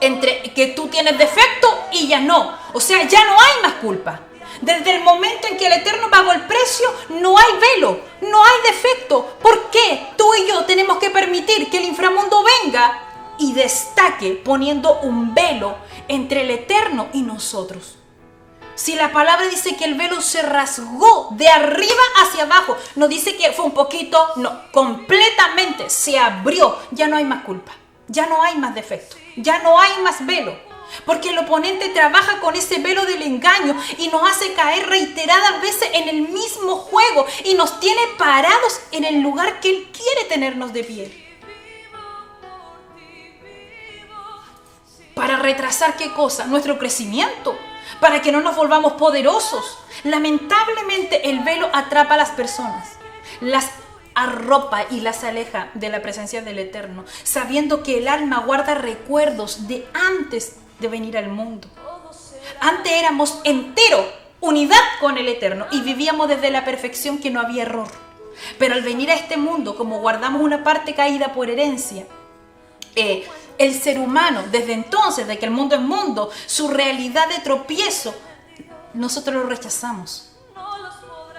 Entre que tú tienes defecto y ya no. O sea, ya no hay más culpa. Desde el momento en que el Eterno pagó el precio, no hay velo, no hay defecto. ¿Por qué? Tú y yo tenemos que permitir que el inframundo venga y destaque poniendo un velo entre el Eterno y nosotros. Si la palabra dice que el velo se rasgó de arriba hacia abajo, no dice que fue un poquito, no, completamente se abrió. Ya no hay más culpa, ya no hay más defecto, ya no hay más velo. Porque el oponente trabaja con ese velo del engaño y nos hace caer reiteradas veces en el mismo juego y nos tiene parados en el lugar que él quiere tenernos de pie. ¿Para retrasar qué cosa? Nuestro crecimiento. Para que no nos volvamos poderosos. Lamentablemente el velo atrapa a las personas, las arropa y las aleja de la presencia del Eterno, sabiendo que el alma guarda recuerdos de antes de venir al mundo. Antes éramos entero, unidad con el Eterno y vivíamos desde la perfección que no había error. Pero al venir a este mundo, como guardamos una parte caída por herencia, el ser humano, desde entonces, de que el mundo es mundo, su realidad de tropiezo, nosotros lo rechazamos.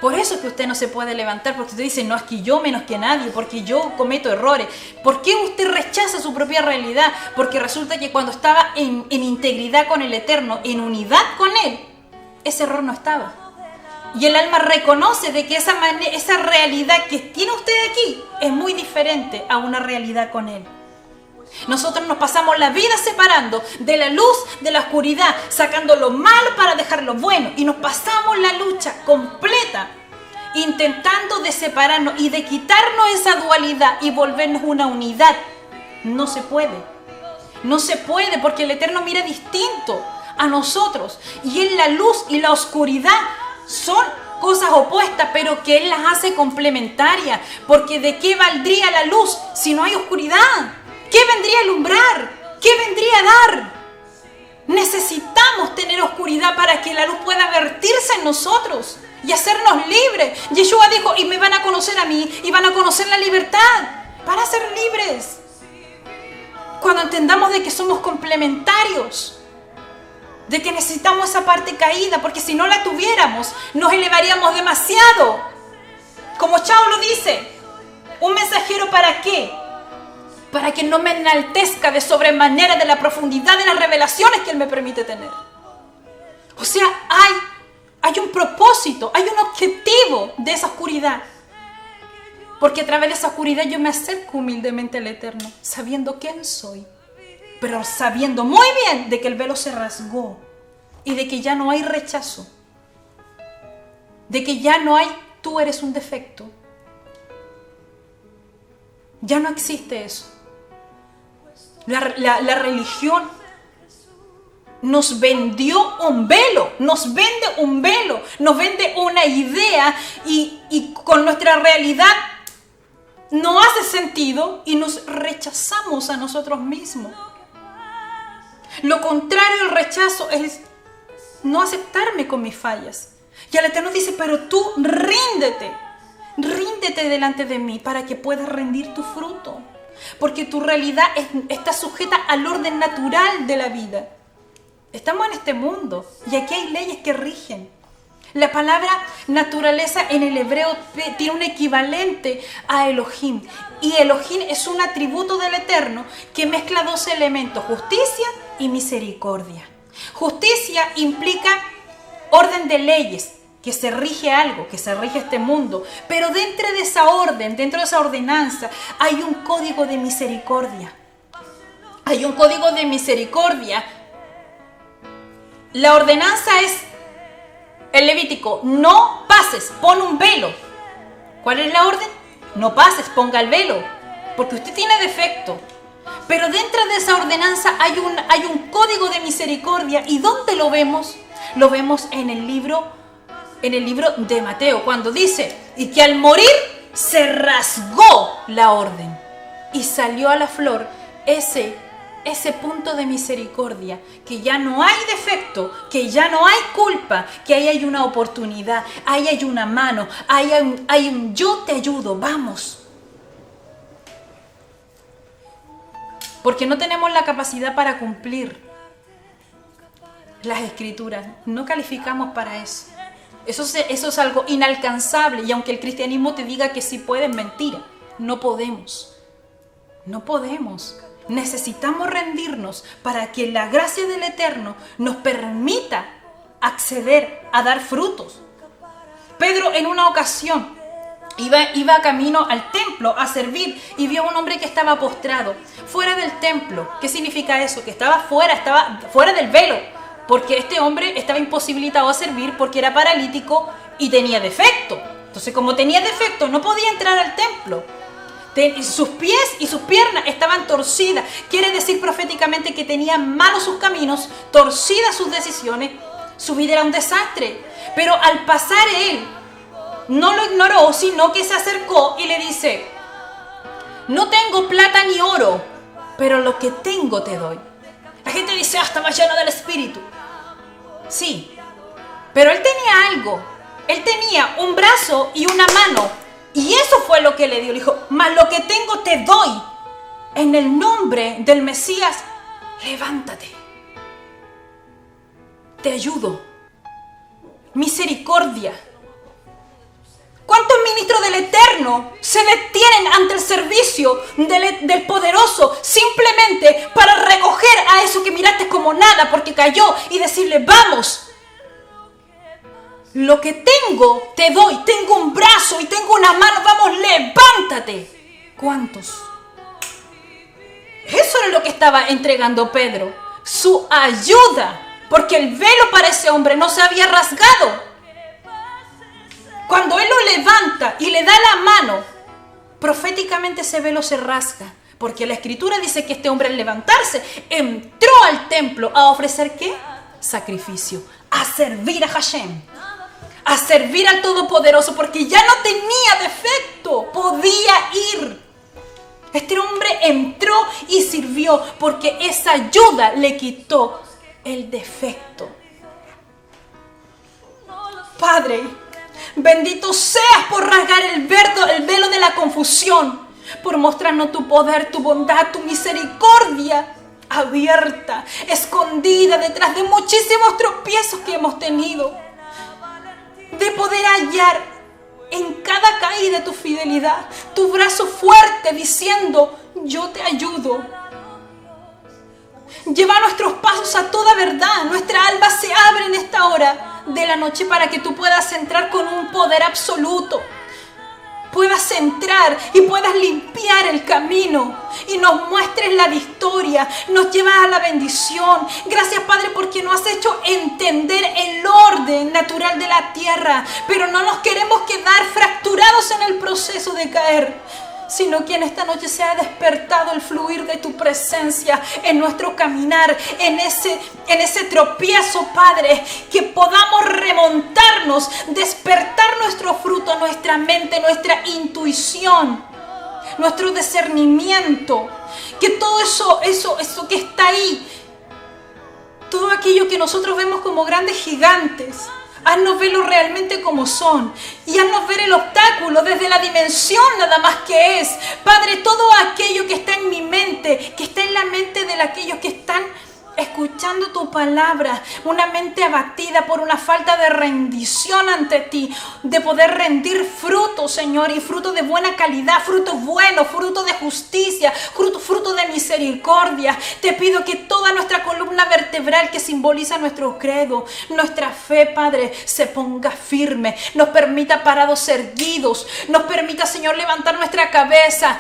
Por eso es que usted no se puede levantar, porque usted dice, no, es que yo menos que nadie, porque yo cometo errores. ¿Por qué usted rechaza su propia realidad? Porque resulta que cuando estaba en integridad con el Eterno, en unidad con Él, ese error no estaba. Y el alma reconoce de que esa realidad que tiene usted aquí es muy diferente a una realidad con Él. Nosotros nos pasamos la vida separando de la luz de la oscuridad, sacando lo malo para dejar lo bueno, y nos pasamos la lucha completa intentando de separarnos y de quitarnos esa dualidad y volvernos una unidad. No se puede. No se puede, porque el Eterno mira distinto a nosotros, y en la luz y la oscuridad son cosas opuestas, pero que Él las hace complementarias. Porque ¿de qué valdría la luz si no hay oscuridad? ¿Qué vendría a alumbrar? ¿Qué vendría a dar? Necesitamos tener oscuridad para que la luz pueda vertirse en nosotros y hacernos libres. Yeshua dijo, y me van a conocer a mí, y van a conocer la libertad. Van a ser libres. Cuando entendamos de que somos complementarios, de que necesitamos esa parte caída, porque si no la tuviéramos, nos elevaríamos demasiado. Como Chao lo dice, ¿un mensajero para qué? Para que no me enaltezca de sobremanera de la profundidad de las revelaciones que Él me permite tener. O sea, hay un propósito, hay un objetivo de esa oscuridad. Porque a través de esa oscuridad yo me acerco humildemente al Eterno, sabiendo quién soy, pero sabiendo muy bien de que el velo se rasgó y de que ya no hay rechazo, de que ya no hay tú eres un defecto. Ya no existe eso. La religión nos vendió un velo, nos vende un velo, nos vende una idea y con nuestra realidad no hace sentido y nos rechazamos a nosotros mismos. Lo contrario al rechazo es no aceptarme con mis fallas. Y el Eterno dice, pero tú ríndete delante de mí para que puedas rendir tu fruto. Porque tu realidad está sujeta al orden natural de la vida. Estamos en este mundo y aquí hay leyes que rigen. La palabra naturaleza en el hebreo tiene un equivalente a Elohim. Y Elohim es un atributo del Eterno que mezcla dos elementos, justicia y misericordia. Justicia implica orden de leyes, que se rige algo, que se rige este mundo. Pero dentro de esa orden, dentro de esa ordenanza, hay un código de misericordia. Hay un código de misericordia. La ordenanza es el Levítico, no pases, pon un velo. ¿Cuál es la orden? No pases, ponga el velo, porque usted tiene defecto. Pero dentro de esa ordenanza hay un código de misericordia. ¿Y dónde lo vemos? Lo vemos en el libro de Mateo, cuando dice, y que al morir se rasgó la orden y salió a la flor ese ese punto de misericordia, que ya no hay defecto, que ya no hay culpa, que ahí hay una oportunidad, ahí hay una mano, hay un yo te ayudo, vamos. Porque no tenemos la capacidad para cumplir las escrituras, no calificamos para eso. Eso es algo inalcanzable, y aunque el cristianismo te diga que sí puedes, mentira, no podemos. No podemos. Necesitamos rendirnos para que la gracia del Eterno nos permita acceder a dar frutos. Pedro en una ocasión iba camino al templo a servir y vio a un hombre que estaba postrado fuera del templo. ¿Qué significa eso? Que estaba fuera del velo, porque este hombre estaba imposibilitado a servir porque era paralítico y tenía defecto. Entonces, como tenía defecto, no podía entrar al templo. Sus pies y sus piernas estaban torcidas. Quiere decir proféticamente que tenía malos sus caminos, torcidas sus decisiones. Su vida era un desastre. Pero al pasar él, no lo ignoró, sino que se acercó y le dice: no tengo plata ni oro, pero lo que tengo te doy. La gente dice: estaba lleno del Espíritu. Sí, pero él tenía algo. Él tenía un brazo y una mano. Y eso fue lo que le dio. Le dijo: mas lo que tengo te doy. En el nombre del Mesías, levántate. Te ayudo. Misericordia. ¿Cuántos ministros del Eterno se detienen ante el servicio del Poderoso simplemente para recoger a eso que miraste como nada porque cayó y decirle: vamos, lo que tengo te doy, tengo un brazo y tengo una mano, vamos, levántate? ¿Cuántos? Eso es lo que estaba entregando Pedro, su ayuda, porque el velo para ese hombre no se había rasgado. Cuando él lo levanta y le da la mano, proféticamente ese velo se rasga, porque la Escritura dice que este hombre al levantarse entró al templo a ofrecer ¿qué? Sacrificio, a servir a Hashem, a servir al Todopoderoso, porque ya no tenía defecto, podía ir. Este hombre entró y sirvió porque esa ayuda le quitó el defecto. Padre, bendito seas por rasgar el velo de la confusión, por mostrarnos tu poder, tu bondad, tu misericordia abierta, escondida detrás de muchísimos tropiezos que hemos tenido, de poder hallar en cada caída tu fidelidad, tu brazo fuerte diciendo: yo te ayudo. Lleva nuestros pasos a toda verdad. Nuestra alma se abre en esta hora de la noche para que tú puedas entrar con un poder absoluto. Puedas entrar y puedas limpiar el camino y nos muestres la victoria, nos llevas a la bendición. Gracias, Padre, porque nos has hecho entender el orden natural de la tierra, pero no nos queremos quedar fracturados en el proceso de caer, sino que en esta noche se ha despertado el fluir de tu presencia en nuestro caminar, en ese tropiezo, Padre, que podamos remontarnos, despertar nuestro fruto, nuestra mente, nuestra intuición, nuestro discernimiento, que todo eso que está ahí, todo aquello que nosotros vemos como grandes gigantes, haznos verlo realmente como son y haznos ver el obstáculo desde la dimensión nada más que es. Padre, todo aquello que está en mi mente, que está en la mente de aquellos que están escuchando tu palabra, una mente abatida por una falta de rendición ante ti, de poder rendir frutos, Señor, y frutos de buena calidad, frutos buenos, frutos de justicia, frutos de misericordia. Te pido que toda nuestra columna vertebral que simboliza nuestro credo, nuestra fe, Padre, se ponga firme, nos permita parados erguidos, nos permita, Señor, levantar nuestra cabeza,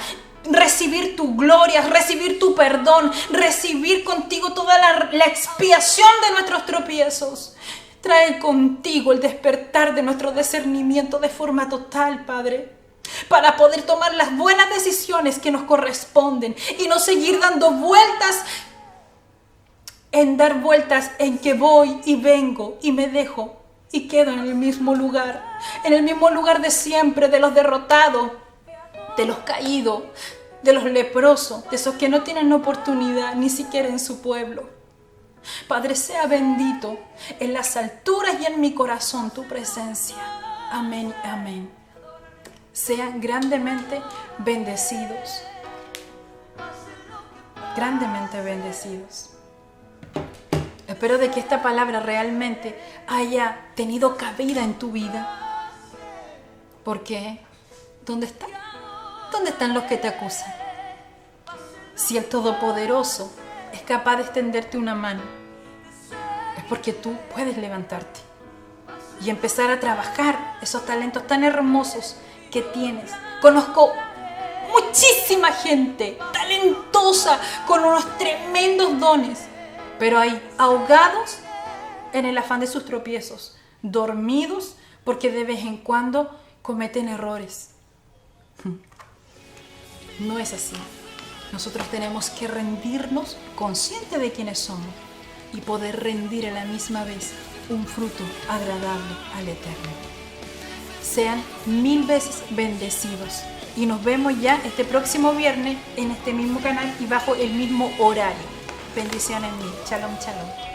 recibir tu gloria, recibir tu perdón, recibir contigo toda la expiación de nuestros tropiezos. Trae contigo el despertar de nuestro discernimiento de forma total, Padre, para poder tomar las buenas decisiones que nos corresponden y no seguir dando vueltas en que voy y vengo y me dejo y quedo en el mismo lugar de siempre, de los derrotados, de los caídos, de los leprosos, de esos que no tienen oportunidad ni siquiera en su pueblo. Padre, sea bendito en las alturas y en mi corazón tu presencia. Amén, amén. Sean grandemente bendecidos. Grandemente bendecidos. Espero de que esta palabra realmente haya tenido cabida en tu vida. Porque, ¿dónde están? ¿Dónde están los que te acusan? Si el Todopoderoso es capaz de extenderte una mano, es porque tú puedes levantarte y empezar a trabajar esos talentos tan hermosos que tienes. Conozco muchísima gente talentosa con unos tremendos dones, pero hay ahogados en el afán de sus tropiezos, dormidos porque de vez en cuando cometen errores. No es así. Nosotros tenemos que rendirnos conscientes de quiénes somos y poder rendir a la misma vez un fruto agradable al Eterno. Sean 1000 veces bendecidos y nos vemos ya este próximo viernes en este mismo canal y bajo el mismo horario. Bendiciones mil. Shalom, shalom.